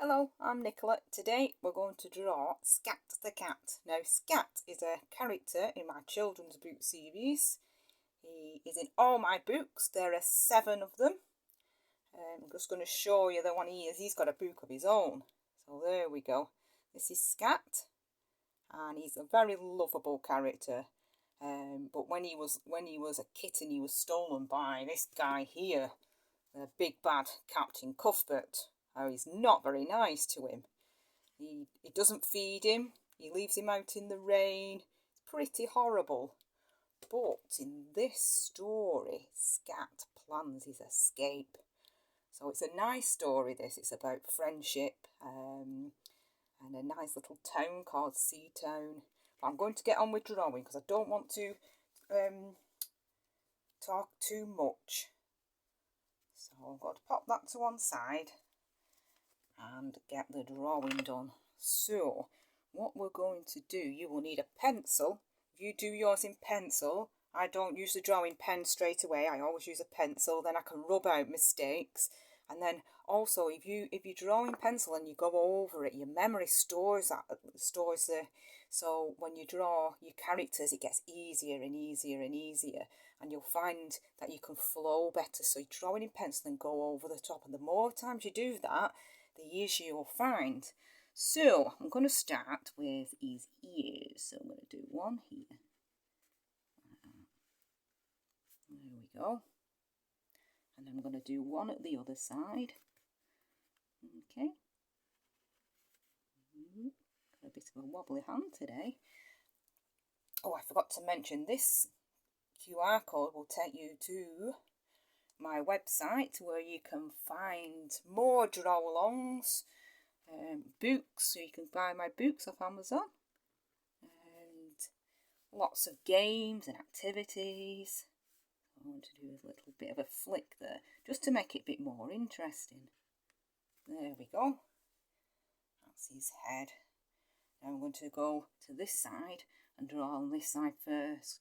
Hello, I'm Nicola. Today we're going to draw Scat the Cat. Now Scat is a character in my children's book series. He is in all my books. There are 7 of them. I'm just going to show you the one he is. He's got a book of his own. So there we go. This is Scat, and he's a very lovable character. But when he was a kitten, he was stolen by this guy here, the big bad Captain Cuthbert. Oh, he's not very nice to him. He doesn't feed him. He leaves him out in the rain. It's pretty horrible. But in this story, Scat plans his escape. So it's a nice story, this. It's about friendship and a nice little town called Seatown. But I'm going to get on with drawing because I don't want to talk too much. So I'm going to pop that to one side and get the drawing done. So what we're going to do, you will need a pencil. If you do yours in pencil, I don't use the drawing pen straight away. I always use a pencil, then I can rub out mistakes. And then also if you draw in pencil and you go over it, your memory stores the, so when you draw your characters, it gets easier and easier and easier, and you'll find that you can flow better. So you draw it in pencil and go over the top, and the more times you do that, the easier you'll find. So I'm going to start with his ears. So I'm going to do one here. There we go. And I'm going to do one at the other side. Okay. Got a bit of a wobbly hand today. Oh, I forgot to mention, this QR code will take you to my website where you can find more draw-alongs, books, so you can buy my books off Amazon, and lots of games and activities. I want to do a little bit of a flick there just to make it a bit more interesting. There we go. That's his head. Now I'm going to go to this side and draw on this side first,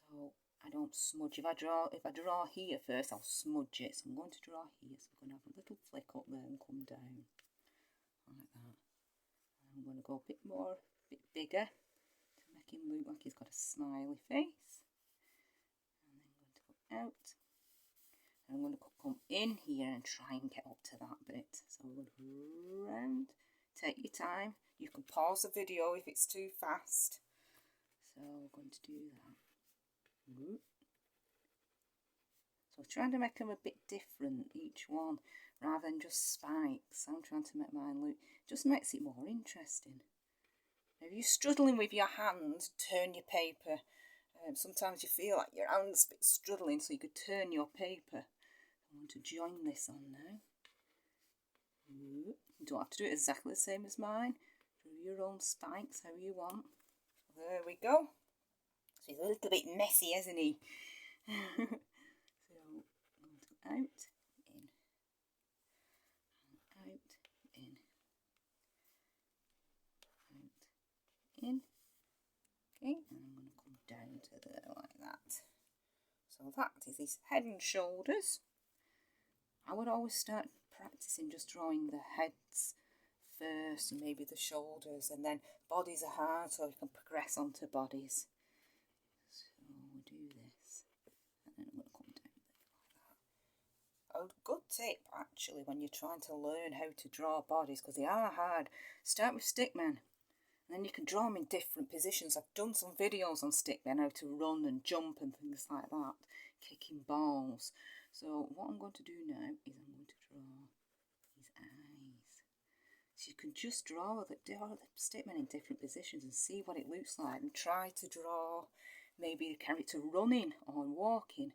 so I don't smudge. If I draw here first, I'll smudge it. So I'm going to draw here. So I'm going to have a little flick up there and come down like that. And I'm going to go a bit bigger to make him look like he's got a smiley face. And then I'm going to go out. And I'm going to come in here and try and get up to that bit. So we're going to go round. Take your time. You can pause the video if it's too fast. So we're going to do that. So I'm trying to make them a bit different, each one, rather than just spikes. I'm trying to make mine look, just makes it more interesting. Now, if you're struggling with your hand, turn your paper. Sometimes you feel like your hand's a bit struggling, so you could turn your paper. I want to join this on now. You don't have to do it exactly the same as mine. Do your own spikes how you want. There we go. So he's a little bit messy, isn't he? So I'm going to go out, in, and out, in, out, in. Okay, and I'm going to come down to there like that. So that is his head and shoulders. I would always start practicing just drawing the heads first and maybe the shoulders, and then bodies are hard, so you can progress onto bodies. So we'll do this, and then I'm going to come down there like that. A good tip actually when you're trying to learn how to draw bodies, because they are hard, start with stickmen, and then you can draw them in different positions. I've done some videos on stickmen, how to run and jump and things like that, kicking balls. So what I'm going to do now is I'm going to draw his eyes. So you can just draw the stickmen in different positions and see what it looks like, and try to draw maybe the character running or walking.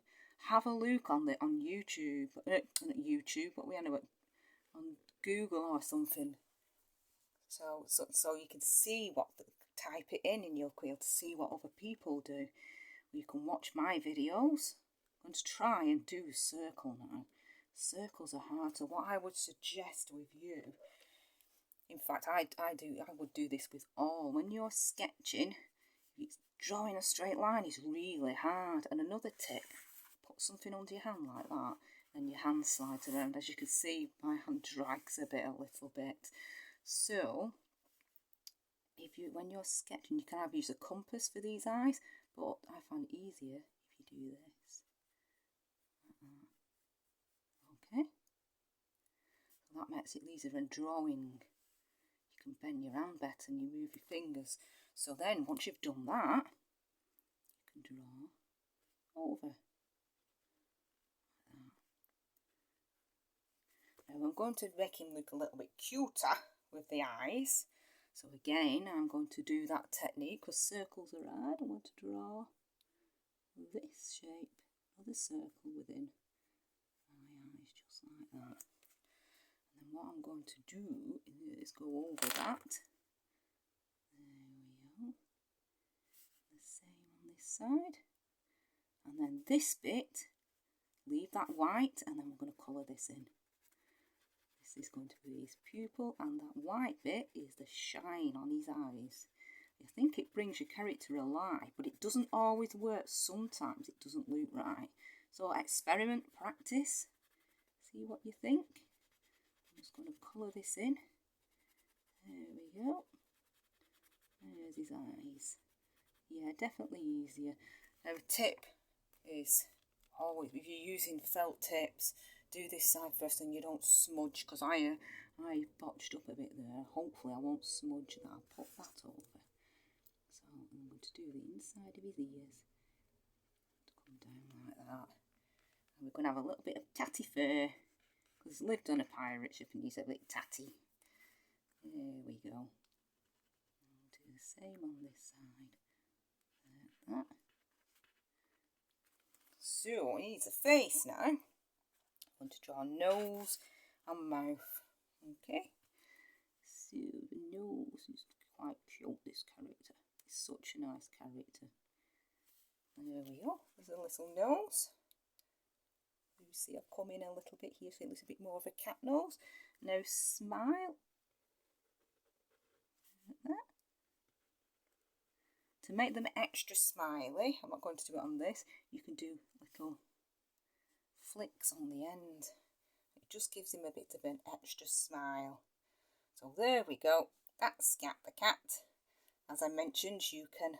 Have a look on YouTube, not YouTube, but we know it on Google or something. So you can see what, type it in and you'll be able to see what other people do. You can watch my videos. I'm going to try and do a circle now. Circles are hard, so what I would suggest with you, in fact I would do this with all, when you're sketching, drawing a straight line is really hard. And another tip, put something under your hand like that, then your hand slides around. As you can see, my hand drags a little bit. So when you're sketching, you can either use a compass for these eyes, but I find it easier if you do this. Okay, so that makes it easier when drawing. You can bend your hand better and you move your fingers. So then once you've done that, you can draw over. Now I'm going to make him look a little bit cuter with the eyes. So again, I'm going to do that technique because circles are hard. I want to draw this shape, another circle within my eyes, just like that. And then what I'm going to do is go over that. There we go. The same on this side. And then this bit, leave that white, and then we're going to colour this in. This is going to be his pupil, and that white bit is the shine on his eyes. I think it brings your character alive, but it doesn't always work. Sometimes it doesn't look right. So experiment, practice, see what you think. I'm just going to colour this in. There we go. There's his eyes. Yeah, definitely easier. Now, a tip is always, if you're using felt tips, do this side first and you don't smudge, because I botched up a bit there. Hopefully I won't smudge that. I'll put that over. So I'm going to do the inside of his ears. To come down like that. And we're going to have a little bit of tatty fur, because he's lived on a pirate ship and he's a bit tatty. There we go. I'll do the same on this side. Like that. So he needs a face now. I'm going to draw nose and mouth. Okay, so the nose is quite cute, this character. It's such a nice character. And there we go, there's a little nose. You see I've come in a little bit here, so it looks a bit more of a cat nose. Now smile. Like that. To make them extra smiley, I'm not going to do it on this, you can do little flicks on the end. It just gives him a bit of an extra smile. So there we go, that's Scat the Cat. As I mentioned, you can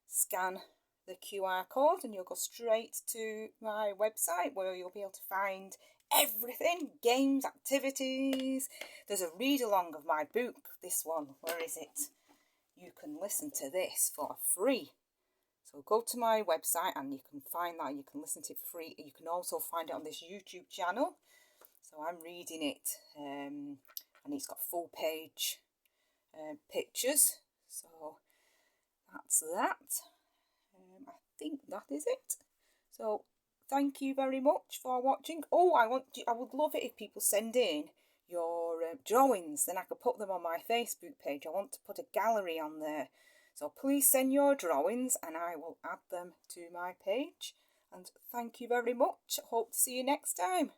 scan the QR code and you'll go straight to my website where you'll be able to find everything, games, activities. There's a read along of my book, this one, where is it? You can listen to this for free. So go to my website and you can find that, you can listen to it for free. You can also find it on this YouTube channel. So I'm reading it and it's got full page pictures. So that's that. I think that is it. So thank you very much for watching. Oh, I would love it if people send in your drawings, then I could put them on my Facebook page. I want to put a gallery on there. So please send your drawings and I will add them to my page. And thank you very much. Hope to see you next time.